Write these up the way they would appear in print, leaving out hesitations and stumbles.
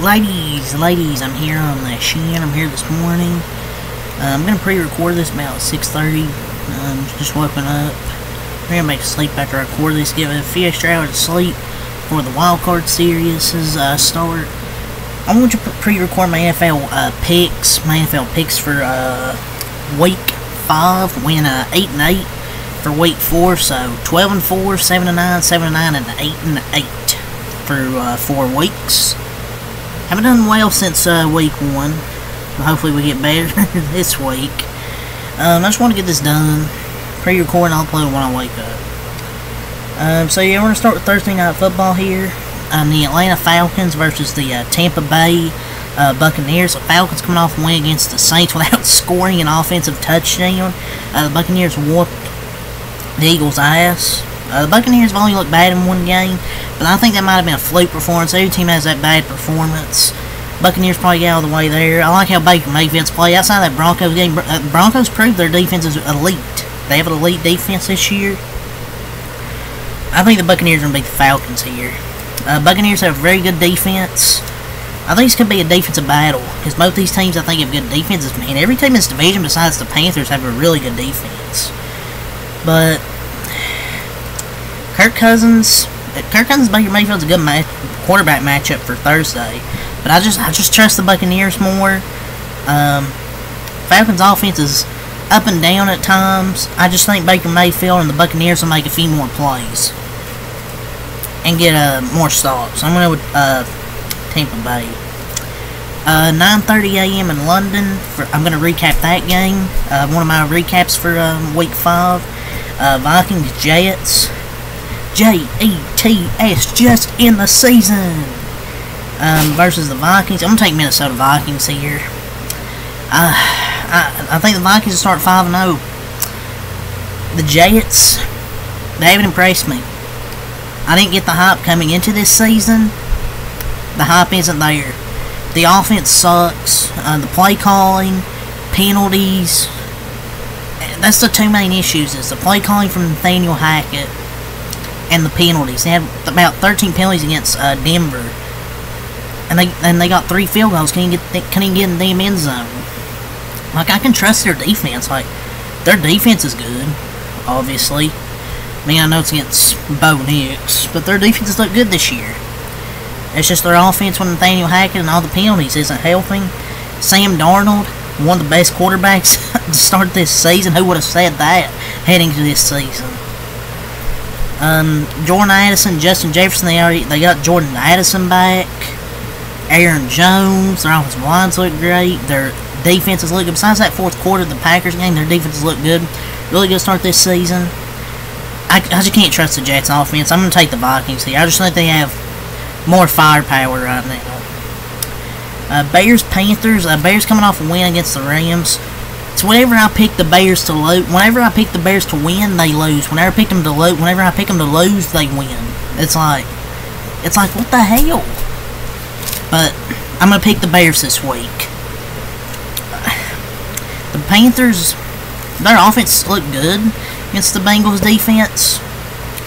Ladies, I'm here on the Shin. I'm here this morning. I'm gonna pre-record this about 6:30. Just woken up. I'm gonna make a sleep after I record this. Give it a few extra hours of sleep before the wildcard series start. I want to pre-record my NFL picks. My NFL picks for week 5. Win 8-8 for week 4. So 12-4, 7-9, 7-9, and 8-8 for 4 weeks. Haven't done well since week 1. Hopefully we get better this week. I just want to get this done. Pre-record and I'll upload when I wake up. So yeah, we're going to start with Thursday Night Football here. The Atlanta Falcons versus the Tampa Bay Buccaneers. The Falcons coming off a win against the Saints without scoring an offensive touchdown. The Buccaneers whooped the Eagles' ass. The Buccaneers have only looked bad in one game, but I think that might have been a fluke performance. Every team has that bad performance. Buccaneers probably get all the way there. I like how Baker Mayfield's play. Outside that Broncos game, Broncos proved their defense is elite. They have an elite defense this year. I think the Buccaneers are going to beat the Falcons here. Buccaneers have a very good defense. I think this could be a defensive battle, because both these teams, I think, have good defenses. Man, every team in this division besides the Panthers have a really good defense. But Kirk Cousins, Baker Mayfield's a good quarterback matchup for Thursday. But I just trust the Buccaneers more. Falcons' offense is up and down at times. I just think Baker Mayfield and the Buccaneers will make a few more plays and get more stops. I'm going to go with Tampa Bay. 9:30 a.m. in London. I'm going to recap that game. One of my recaps for week 5. Vikings Jets. Jets, just in the season. Versus the Vikings. I'm going to take Minnesota Vikings here. I think the Vikings will start 5-0. The Jets, they haven't impressed me. I didn't get the hype coming into this season. The hype isn't there. The offense sucks. The play calling, penalties. That's the two main issues. It's the play calling from Nathaniel Hackett and the penalties. They had about 13 penalties against Denver. And they got 3 field goals. Couldn't even get in the end zone. Like, I can trust their defense. Like, their defense is good, obviously. I mean, I know it's against Bo Nix, but their defenses look good this year. It's just their offense with Nathaniel Hackett and all the penalties isn't helping. Sam Darnold, one of the best quarterbacks to start this season. Who would have said that heading to this season? Jordan Addison, Justin Jefferson, they got Jordan Addison back. Aaron Jones, their offensive lines look great. Their defenses look good. Besides that fourth quarter of the Packers game, their defenses look good. Really good start this season. I just can't trust the Jets offense. I'm going to take the Vikings here. I just think they have more firepower right now. Bears Panthers. Bears coming off a win against the Rams. So whenever I pick the Bears to lose, whenever I pick the Bears to win, they lose. Whenever I pick them to lose, they win. It's like what the hell? But I'm going to pick the Bears this week. The Panthers, their offense looked good against the Bengals defense,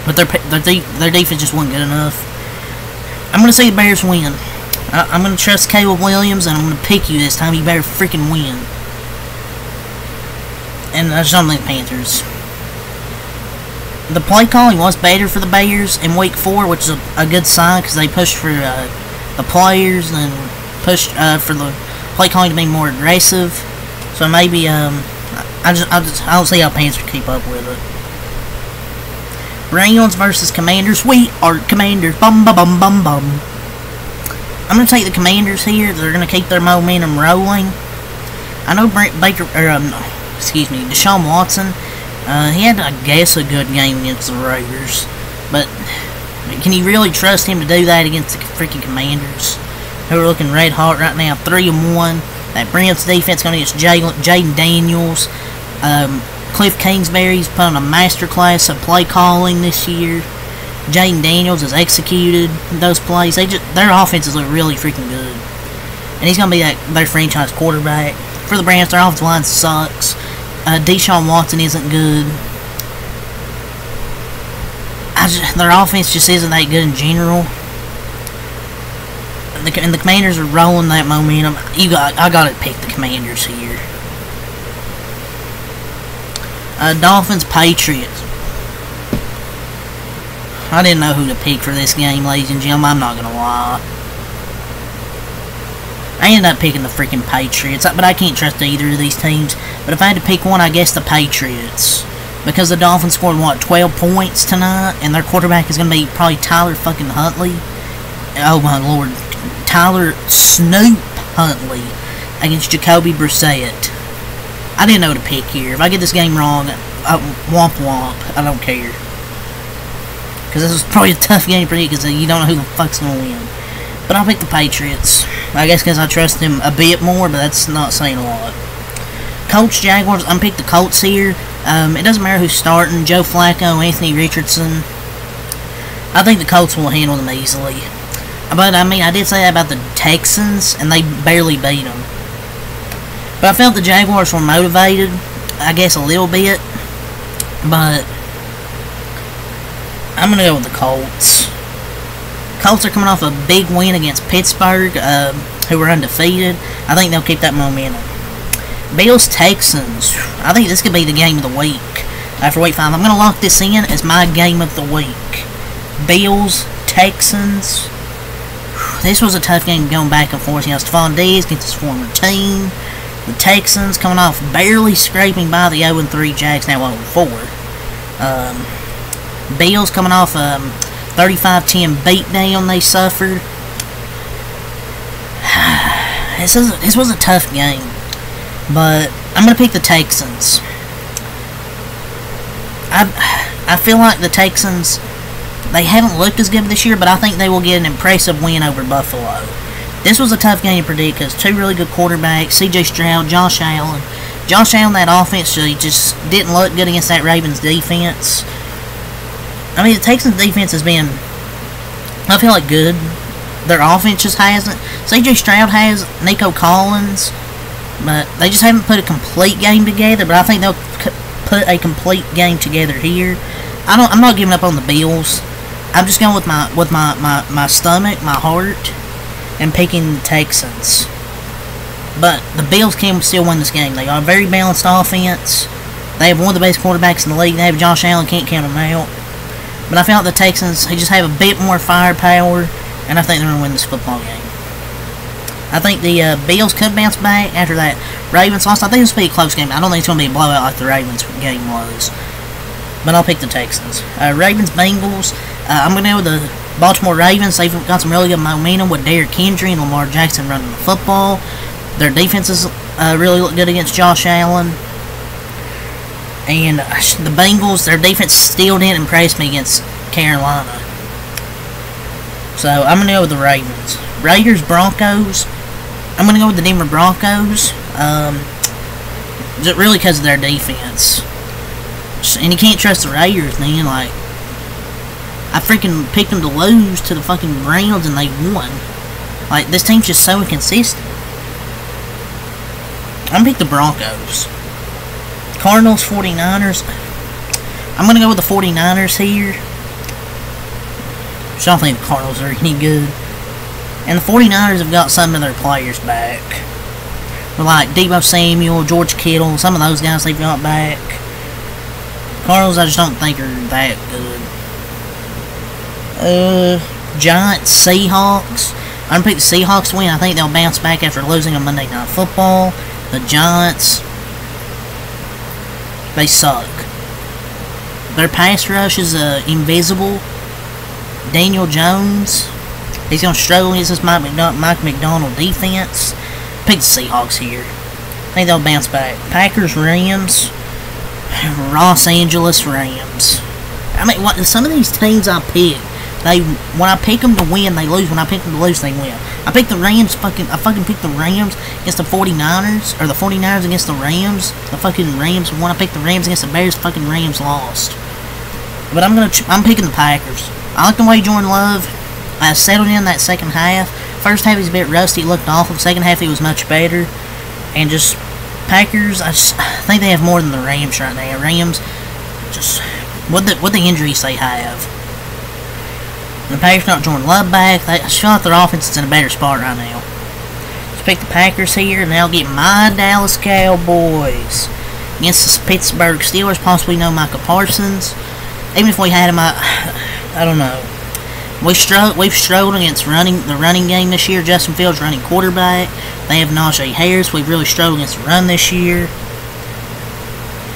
but their defense just wasn't good enough. I'm going to say the Bears win. I'm going to trust Caleb Williams, and I'm going to pick you this time. You better freaking win. And I just don't think the Panthers. The play calling was better for the Bears in week 4, which is a good sign because they pushed for the players and pushed for the play calling to be more aggressive. So maybe I don't see how Panthers keep up with it. Browns versus Commanders. We are Commanders. Bum bum bum bum bum. I'm gonna take the Commanders here. They're gonna keep their momentum rolling. I know Deshaun Watson. He had, I guess, a good game against the Raiders, but can you really trust him to do that against the freaking Commanders, who are looking red hot right now? 3-1. That Browns defense going against Jaden Daniels. Cliff Kingsbury's put on a masterclass of play calling this year. Jaden Daniels has executed those plays. Their offenses look really freaking good, and he's going to be their franchise quarterback. For the Browns, their offensive line sucks. Deshaun Watson isn't good. Their offense just isn't that good in general. and the Commanders are rolling that momentum. I got to pick the Commanders here. Dolphins, Patriots. I didn't know who to pick for this game, ladies and gentlemen. I'm not gonna lie. I ended up picking the freaking Patriots, but I can't trust either of these teams. But if I had to pick one, I guess the Patriots. Because the Dolphins scored, what, 12 points tonight? And their quarterback is going to be probably Tyler fucking Huntley. Oh my lord. Tyler Snoop Huntley against Jacoby Brissett. I didn't know to pick here. If I get this game wrong, womp womp. I don't care. Because this is probably a tough game for you because you don't know who the fuck's going to win. But I'll pick the Patriots. I guess because I trust them a bit more, but that's not saying a lot. Colts, Jaguars. I'm picking the Colts here. It doesn't matter who's starting. Joe Flacco, Anthony Richardson. I think the Colts will handle them easily. But, I mean, I did say that about the Texans, and they barely beat them. But I felt the Jaguars were motivated, I guess a little bit. But I'm going to go with the Colts. Colts are coming off a big win against Pittsburgh, who were undefeated. I think they'll keep that momentum. Bills, Texans. I think this could be the game of the week. After week 5, I'm going to lock this in as my game of the week. Bills, Texans. This was a tough game going back and forth. You know, Stephon Diggs against his former team. The Texans coming off barely scraping by the 0-3 Jags, now 0-4. Bills coming off 35-10 beatdown they suffered. This was a tough game. But I'm going to pick the Texans. I feel like the Texans, they haven't looked as good this year, but I think they will get an impressive win over Buffalo. This was a tough game to predict because two really good quarterbacks, C.J. Stroud, Josh Allen. Josh Allen, that offense, he just didn't look good against that Ravens defense. I mean, the Texans defense has been, I feel like, good. Their offense just hasn't. C.J. Stroud has, Nico Collins, but they just haven't put a complete game together. But I think they'll put a complete game together here. I'm not giving up on the Bills. I'm just going with my stomach, my heart, and picking the Texans. But the Bills can still win this game. They got a very balanced offense. They have one of the best quarterbacks in the league. They have Josh Allen, can't count him out. But I feel like the Texans, they just have a bit more firepower, and I think they're going to win this football game. I think the Bills could bounce back after that Ravens loss. I think this will be a close game. I don't think it's going to be a blowout like the Ravens game was. But I'll pick the Texans. Ravens, Bengals. I'm going to go with the Baltimore Ravens. They've got some really good momentum with Derrick Henry and Lamar Jackson running the football. Their defenses really look good against Josh Allen. And the Bengals, their defense still didn't impress me against Carolina. So I'm going to go with the Ravens. Raiders, Broncos. I'm going to go with the Denver Broncos. Just really because of their defense. And you can't trust the Raiders, man. Like, I freaking picked them to lose to the fucking Browns and they won. Like, this team's just so inconsistent. I'm going to pick the Broncos. Cardinals, 49ers. I'm going to go with the 49ers here. So I don't think the Cardinals are any good. And the 49ers have got some of their players back. Like Deebo Samuel, George Kittle, some of those guys they've got back. Cardinals I just don't think are that good. Giants, Seahawks. I'm going to pick the Seahawks to win. I think they'll bounce back after losing on Monday Night Football. The Giants, they suck. Their pass rush is invisible. Daniel Jones, he's going to struggle against this Mike McDonald defense. Pick the Seahawks here. I think they'll bounce back. Packers, Rams. Los Angeles Rams. I mean, some of these teams I pick, when I pick them to win, they lose. When I pick them to lose, they win. I picked the Rams. I fucking picked the Rams against the 49ers, or the 49ers against the Rams. The fucking Rams won. I picked the Rams against the Bears. The fucking Rams lost. But I'm picking the Packers. I like the way Jordan Love settled in that second half. First half he's a bit rusty, he looked awful. Second half he was much better. And just Packers, I think they have more than the Rams right now. Rams, just what the injuries they have. The Packers got Jordan Love back. I feel like their offense is in a better spot right now. Let's pick the Packers here, and I'll get my Dallas Cowboys against the Pittsburgh Steelers. Possibly no Micah Parsons. Even if we had him, I don't know. We've struggled against the running game this year. Justin Fields running quarterback. They have Najee Harris. We've really struggled against the run this year.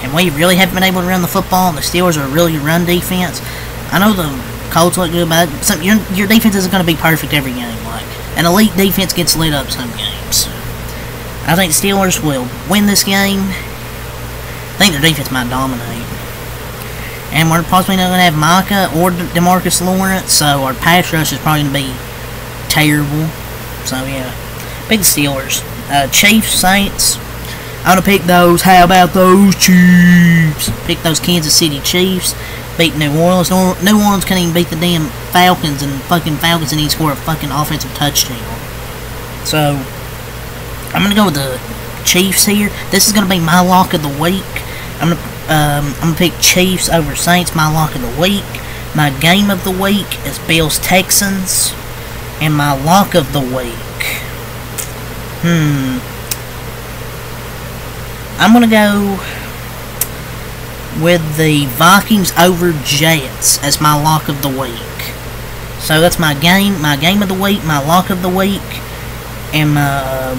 And we really haven't been able to run the football. The Steelers are a really run defense. I know the Colts look good, but your defense isn't going to be perfect every game. Like, an elite defense gets lit up some games. I think the Steelers will win this game. I think their defense might dominate. And we're possibly not going to have Micah or DeMarcus Lawrence, so our pass rush is probably going to be terrible. So, yeah. Pick the Steelers. Chiefs, Saints. I'm going to pick those. How about those Chiefs? Pick those Kansas City Chiefs. Beat New Orleans. New Orleans can't even beat the damn Falcons, and fucking Falcons need to score a fucking offensive touchdown. So, I'm going to go with the Chiefs here. This is going to be my lock of the week. I'm gonna pick Chiefs over Saints, my lock of the week. My game of the week is Bills Texans, and my lock of the week. I'm gonna go with the Vikings over Jets as my lock of the week. So that's my game of the week, my lock of the week, and my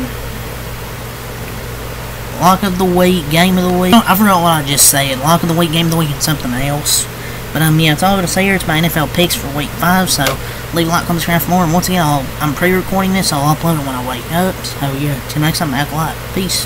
lock of the week, game of the week. I forgot what I just said. Lock of the week, game of the week, and something else. But yeah, that's all I'm going to say here. It's my NFL picks for week 5. So leave a like, comment, subscribe for more. And once again, I'm pre-recording this, so I'll upload it when I wake up. So yeah, till next time, act a lot. Peace.